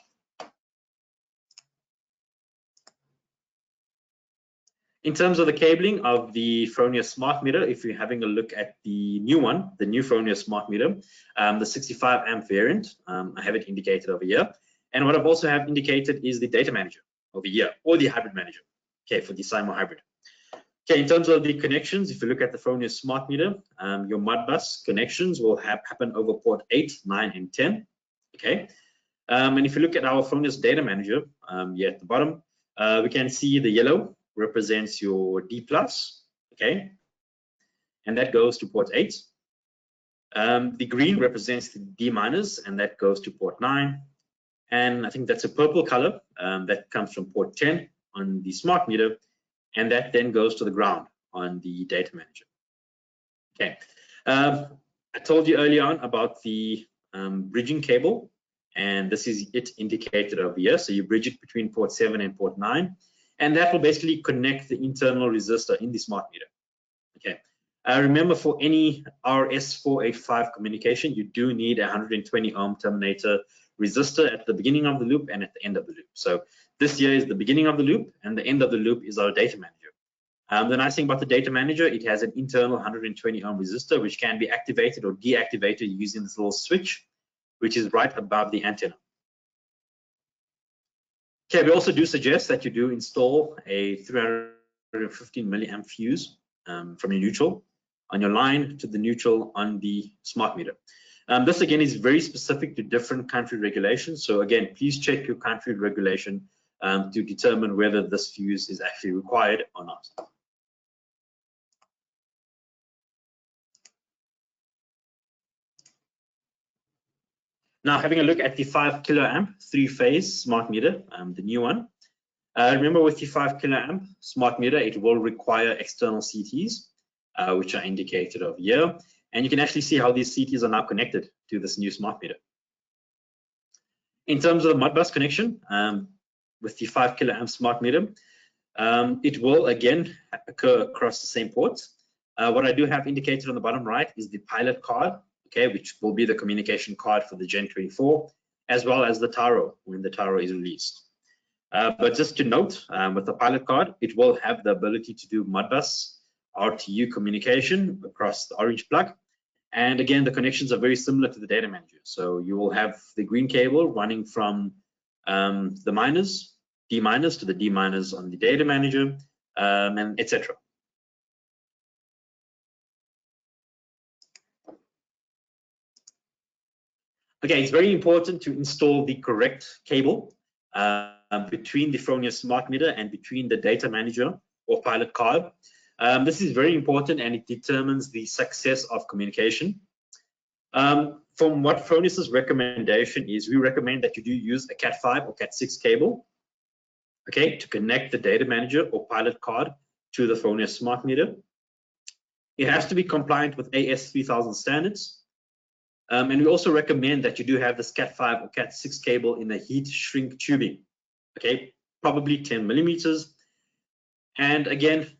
In terms of the cabling of the Fronius smart meter, if you're having a look at the new one, the new Fronius smart meter, the 65 amp variant, I have it indicated over here. And what I've also have indicated is the Datamanager over here, or the hybrid manager, okay, for the SIMO hybrid. Okay, in terms of the connections, if you look at the Fronius smart meter, your Modbus connections will happen over port 8, 9, and 10. Okay, and if you look at our Fronius Datamanager, here at the bottom, we can see the yellow represents your D+, okay, and that goes to port 8. The green represents the D-, and that goes to port 9. And I think that's a purple color that comes from port 10 on the smart meter, and that then goes to the ground on the Datamanager. Okay, I told you earlier on about the bridging cable, and this is it indicated over here. So you bridge it between port 7 and port 9, and that will basically connect the internal resistor in the smart meter. Okay, remember, for any RS485 communication, you do need a 120 ohm terminator resistor at the beginning of the loop and at the end of the loop. So this here is the beginning of the loop, and the end of the loop is our Datamanager. The nice thing about the Datamanager, it has an internal 120 ohm resistor which can be activated or deactivated using this little switch, which is right above the antenna. Okay, we also do suggest that you do install a 315 milliamp fuse from your neutral on your line to the neutral on the smart meter. This again is very specific to different country regulations. So again, please check your country regulation to determine whether this fuse is actually required or not. Now, having a look at the 5 kiloamp 3-phase smart meter, the new one. Remember, with the 5 kiloamp smart meter, it will require external CTs, which are indicated over here. And you can actually see how these CTs are now connected to this new smart meter. In terms of the Modbus connection, with the 5 kA smart meter, it will again occur across the same ports. What I do have indicated on the bottom right is the pilot card, okay, which will be the communication card for the Gen24, as well as the Tauro when the Tauro is released. But just to note, with the pilot card, it will have the ability to do Modbus RTU communication across the orange plug. And again, the connections are very similar to the Datamanager. So you will have the green cable running from the minus, D minus to the D minus on the Datamanager, and etc. Okay, it's very important to install the correct cable between the Fronius smart meter and between the Datamanager or pilot card. This is very important and it determines the success of communication. From what Fronius's recommendation is, we recommend that you do use a Cat5 or Cat6 cable, okay, to connect the Datamanager or pilot card to the Fronius smart meter. It has to be compliant with AS3000 standards. And we also recommend that you do have this Cat5 or Cat6 cable in a heat shrink tubing, okay, probably 10 millimeters. And again,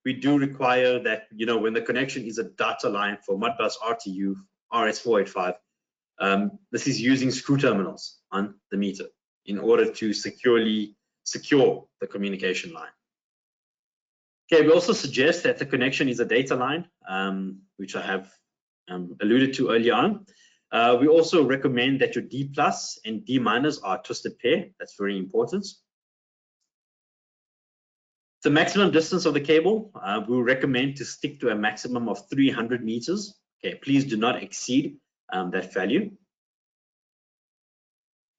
we do require that, you know, when the connection is a data line for Modbus RTU RS485, this is using screw terminals on the meter in order to secure the communication line. Okay, we also suggest that the connection is a data line, which I have alluded to earlier on. We also recommend that your D plus and D minus are a twisted pair. That's very important. The maximum distance of the cable, we recommend to stick to a maximum of 300 meters. Okay, please do not exceed that value.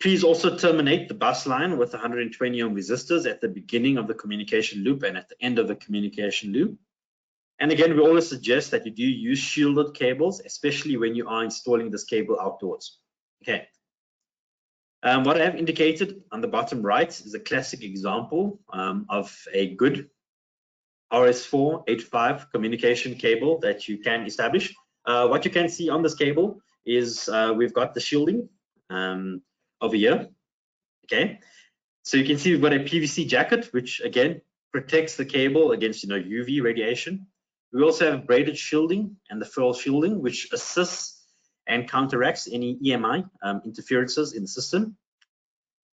Please also terminate the bus line with 120 ohm resistors at the beginning of the communication loop and at the end of the communication loop. And again, we always suggest that you do use shielded cables, especially when you are installing this cable outdoors. Okay. What I have indicated on the bottom right is a classic example of a good RS485 communication cable that you can establish. What you can see on this cable is we've got the shielding over here. Okay, so you can see we've got a PVC jacket, which again protects the cable against UV radiation. We also have braided shielding and the furl shielding, which assists and counteracts any EMI interferences in the system.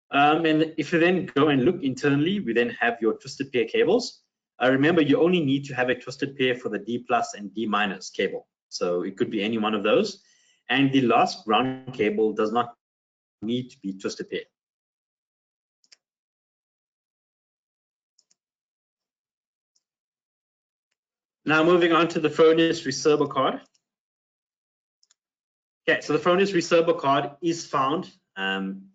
And if you then go and look internally, we then have your twisted pair cables. Remember, you only need to have a twisted pair for the D plus and D minus cable. So it could be any one of those. And the last ground cable does not need to be twisted pair. Now moving on to the Fronius Recerbo card. Okay, so the Fronius Recerbo card is found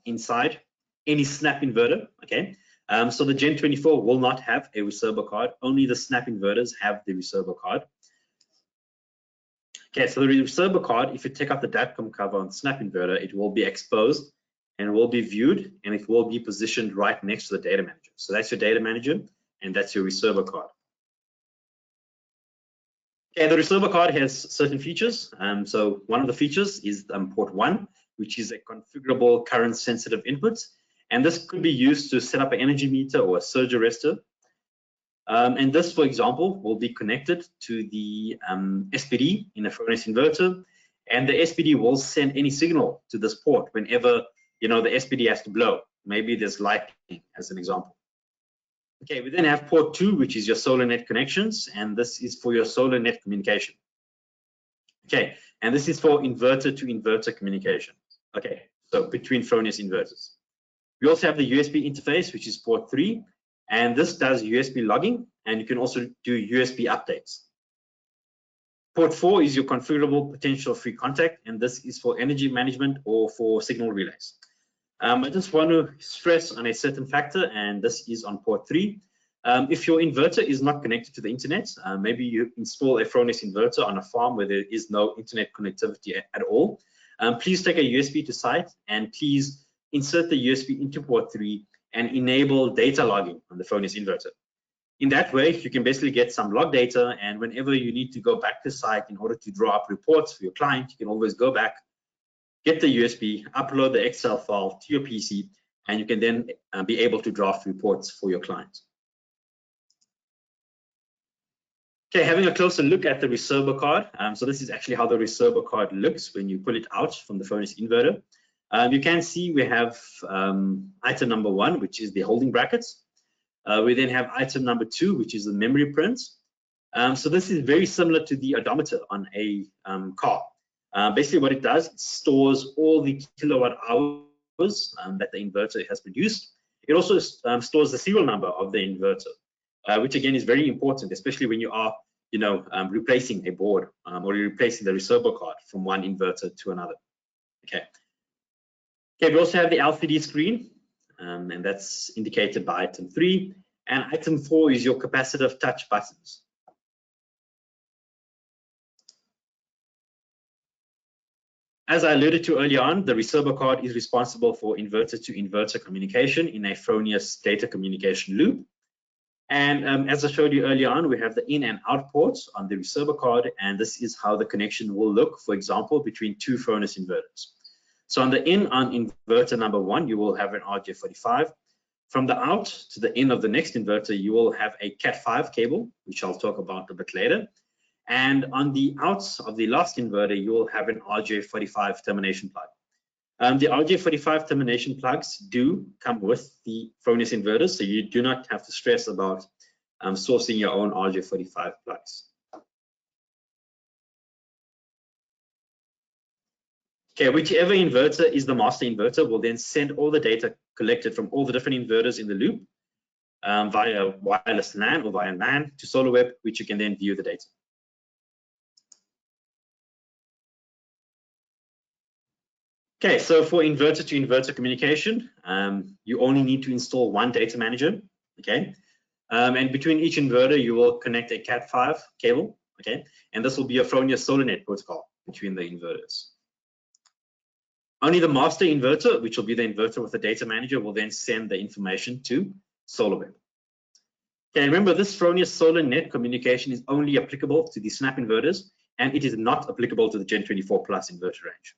inside any snap inverter. Okay, so the Gen24 will not have a Recerbo card. Only the snap inverters have the Recerbo card. Okay, so the Recerbo card, if you take out the DATCOM cover on the snap inverter, it will be exposed and will be viewed, and it will be positioned right next to the Datamanager. So that's your Datamanager, and that's your Recerbo card. Okay, the Recerbo card has certain features. So one of the features is port 1, which is a configurable current sensitive input. And this could be used to set up an energy meter or a surge arrestor. And this, for example, will be connected to the SPD in a Fronius inverter. And the SPD will send any signal to this port whenever the SPD has to blow. Maybe there's lightning, as an example. Okay, we then have port 2, which is your SolarNet connections, and this is for your SolarNet communication. Okay, and this is for inverter to inverter communication. Okay, so between Fronius inverters. We also have the USB interface, which is port 3, and this does USB logging, and you can also do USB updates. Port 4 is your configurable potential free contact, and this is for energy management or for signal relays. I just want to stress on a certain factor, and this is on port 3. If your inverter is not connected to the internet, maybe you install a Fronius inverter on a farm where there is no internet connectivity at all, please take a USB to site and please insert the USB into port 3 and enable data logging on the Fronius inverter. In that way, you can basically get some log data, and whenever you need to go back to site in order to draw up reports for your client, you can always go back, get the USB, upload the Excel file to your PC, and you can then be able to draft reports for your clients. Okay, having a closer look at the Recerbo card. So this is actually how the Recerbo card looks when you pull it out from the Fronius inverter. You can see we have item number 1, which is the holding brackets. We then have item number 2, which is the memory prints. So this is very similar to the odometer on a car. Basically what it does, it stores all the kilowatt hours that the inverter has produced. It also stores the serial number of the inverter. Which again is very important, especially when you are, replacing a board or you're replacing the Recerbo card from one inverter to another. Okay. Okay, we also have the LCD screen, and that's indicated by item 3. And item 4 is your capacitive touch buttons. As I alluded to earlier on, the Recerbo card is responsible for inverter-to-inverter communication in a Fronius data communication loop. And as I showed you earlier on, we have the in and out ports on the Recerbo card, and this is how the connection will look, for example, between 2 Fronius inverters. So on the in on inverter number 1, you will have an RJ45. From the out to the in of the next inverter, you will have a Cat5 cable, which I'll talk about a bit later. And on the outs of the last inverter, you will have an RJ45 termination plug. The RJ45 termination plugs do come with the Fronius inverters, so you do not have to stress about sourcing your own RJ45 plugs. Okay, whichever inverter is the master inverter will then send all the data collected from all the different inverters in the loop via wireless LAN or via LAN to SolarWeb, which you can then view the data. Okay, so for inverter-to-inverter communication, you only need to install one Datamanager, okay? And between each inverter, you will connect a Cat5 cable, okay? And this will be a Fronius SolarNet protocol between the inverters. Only the master inverter, which will be the inverter with the Datamanager, will then send the information to SolarWeb. Okay, remember this Fronius SolarNet communication is only applicable to the Snap inverters, and it is not applicable to the GEN24 Plus inverter range.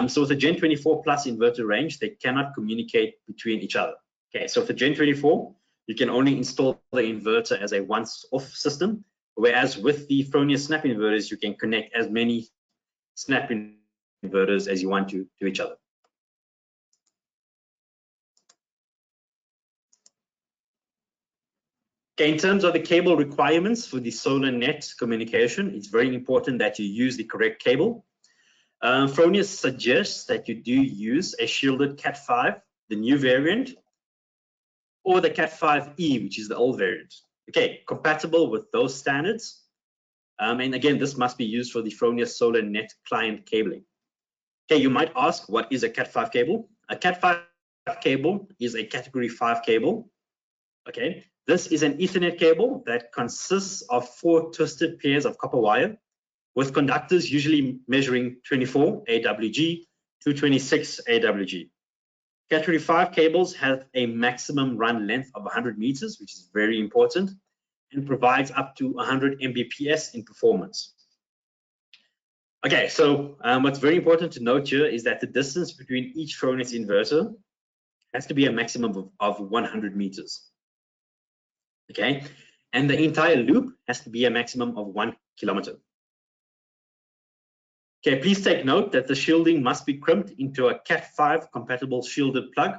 So with the GEN24 Plus inverter range, they cannot communicate between each other. Okay, so for GEN24, you can only install the inverter as a once-off system, whereas with the Fronius Snap inverters, you can connect as many Snap inverters as you want to each other. Okay, in terms of the cable requirements for the SolarNet communication, it's very important that you use the correct cable. Fronius suggests that you do use a shielded Cat5, the new variant, or the Cat5e, which is the old variant. Okay, compatible with those standards. And again, this must be used for the Fronius SolarNet client cabling. Okay, you might ask, what is a Cat5 cable? A Cat5 cable is a category 5 cable. Okay, this is an Ethernet cable that consists of 4 twisted pairs of copper wire, with conductors usually measuring 24 AWG to 26 AWG. Category 5 cables have a maximum run length of 100 meters, which is very important, and provides up to 100 Mbps in performance. Okay, so what's very important to note here is that the distance between each Fronius inverter has to be a maximum of 100 meters. Okay, and the entire loop has to be a maximum of 1 kilometer. Okay, please take note that the shielding must be crimped into a Cat5 compatible shielded plug,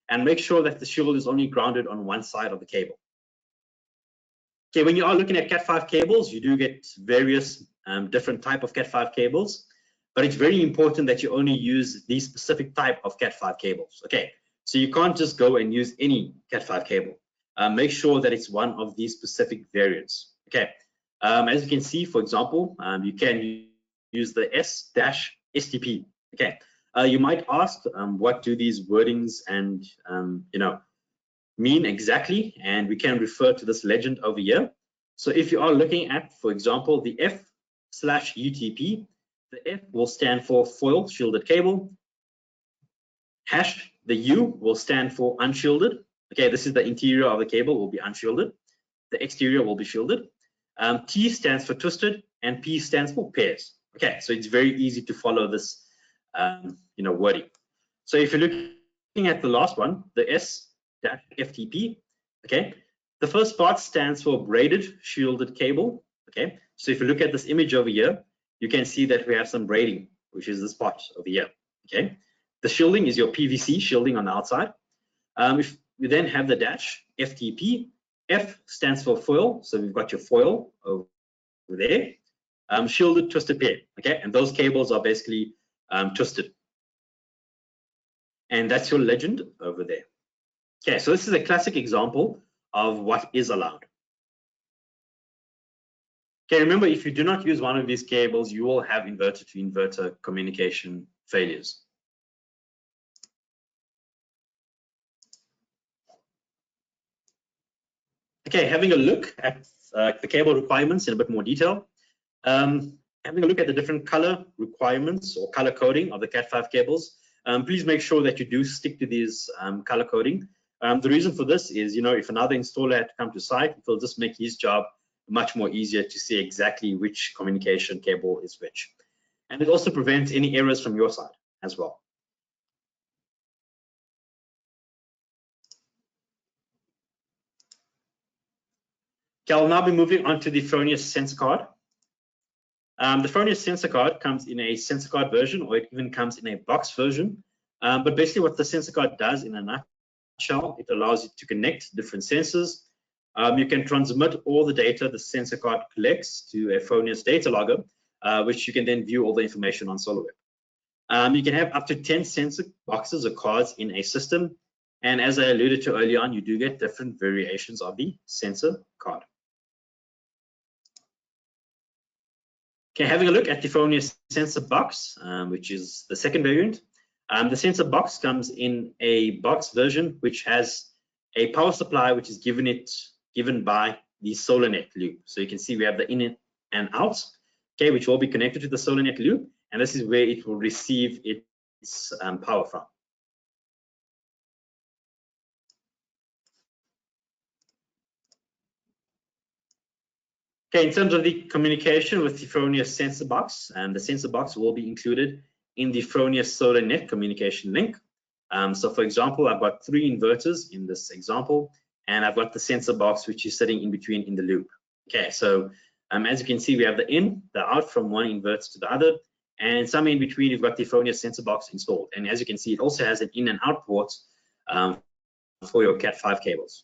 and make sure that the shield is only grounded on one side of the cable. Okay, when you are looking at Cat5 cables, you do get various different type of Cat5 cables, but it's very important that you only use these specific type of Cat5 cables. Okay, so you can't just go and use any Cat5 cable. Make sure that it's one of these specific variants. Okay, as you can see, for example, you can use the S-STP. Okay, you might ask, what do these wordings and mean exactly? And we can refer to this legend over here. So if you are looking at, for example, the F/UTP, the F will stand for foil shielded cable. Hash, the U will stand for unshielded. Okay, this is the interior of the cable will be unshielded. The exterior will be shielded. T stands for twisted, and P stands for pairs. Okay, so it's very easy to follow this wording. So if you're looking at the last one, the S-FTP, okay, the first part stands for braided shielded cable. Okay, so if you look at this image over here, you can see that we have some braiding, which is this part over here. Okay, the shielding is your PVC shielding on the outside. If we then have the dash FTP, F stands for foil, so we've got your foil over there. Shielded twisted pair, okay, and those cables are basically twisted, and that's your legend over there. Okay, so this is a classic example of what is allowed. Okay, remember, if you do not use one of these cables, you will have inverter to inverter communication failures. Okay, having a look at the cable requirements in a bit more detail. Having a look at the different color requirements or color coding of the Cat5 cables. Please make sure that you do stick to these color coding. The reason for this is, if another installer had to come to site, it will just make his job much more easier to see exactly which communication cable is which. And it also prevents any errors from your side as well. Okay, I'll now be moving on to the Fronius sensor card. The Fronius sensor card comes in a sensor card version, or it even comes in a box version. But basically what the sensor card does in a nutshell, it allows you to connect different sensors. You can transmit all the data the sensor card collects to a Fronius data logger, which you can then view all the information on SolarWeb. You can have up to 10 sensor boxes or cards in a system. And as I alluded to earlier on, you do get different variations of the sensor card. Okay, having a look at the Fronius sensor box, which is the second variant. The sensor box comes in a box version, which has a power supply, which is given by the SolarNet loop. So you can see we have the in and out, okay, which will be connected to the SolarNet loop, and this is where it will receive its power from. Okay, in terms of the communication with the Fronius sensor box, the sensor box will be included in the Fronius SolarNet communication link. So for example, I've got 3 inverters in this example, and I've got the sensor box, which is sitting in between in the loop. Okay, so as you can see, we have the in, the out from one inverter to the other, and somewhere in between, you've got the Fronius sensor box installed. And as you can see, it also has an in and out port for your Cat5 cables.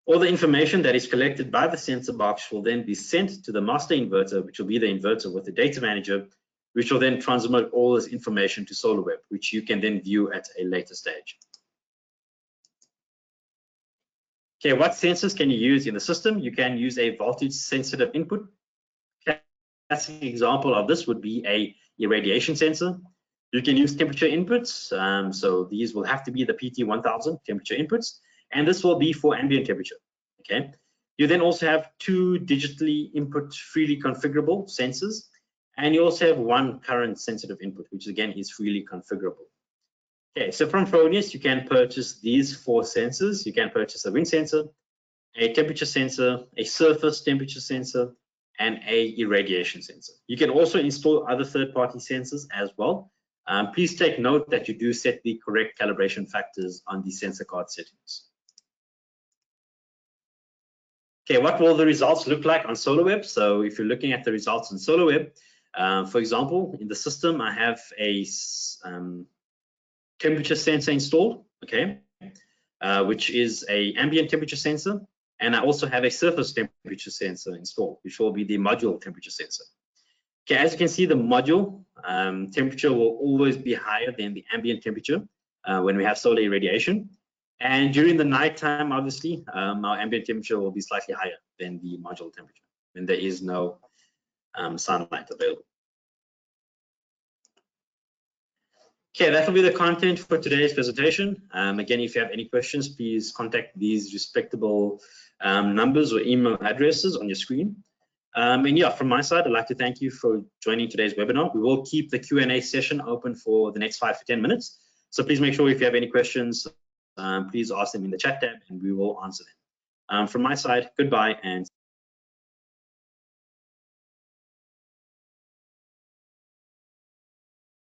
All the information that is collected by the sensor box will then be sent to the master inverter, which will be the inverter with the data manager, which will then transmit all this information to SolarWeb, which you can then view at a later stage. Okay, what sensors can you use in the system? You can use a voltage sensitive input. A classic example of this would be a irradiation sensor. You can use temperature inputs. So these will have to be the PT1000 temperature inputs, and this will be for ambient temperature. Okay. You then also have 2 digitally input freely configurable sensors, and you also have 1 current sensitive input, which again is freely configurable. Okay, so from Fronius, you can purchase these 4 sensors. You can purchase a wind sensor, a temperature sensor, a surface temperature sensor, and a irradiation sensor. You can also install other third-party sensors as well. Please take note that you do set the correct calibration factors on the sensor card settings. Okay, what will the results look like on SolarWeb? So if you're looking at the results on SolarWeb, for example, in the system, I have a temperature sensor installed, okay, which is a ambient temperature sensor, and I also have a surface temperature sensor installed, which will be the module temperature sensor. Okay, as you can see, the module temperature will always be higher than the ambient temperature when we have solar irradiation. And during the nighttime, obviously, our ambient temperature will be slightly higher than the module temperature when there is no sunlight available. Okay, that will be the content for today's presentation. Again, if you have any questions, please contact these respectable numbers or email addresses on your screen. And yeah, from my side, I'd like to thank you for joining today's webinar. We will keep the Q&A session open for the next 5 to 10 minutes. So please make sure if you have any questions, please ask them in the chat tab and we will answer them. From my side, goodbye and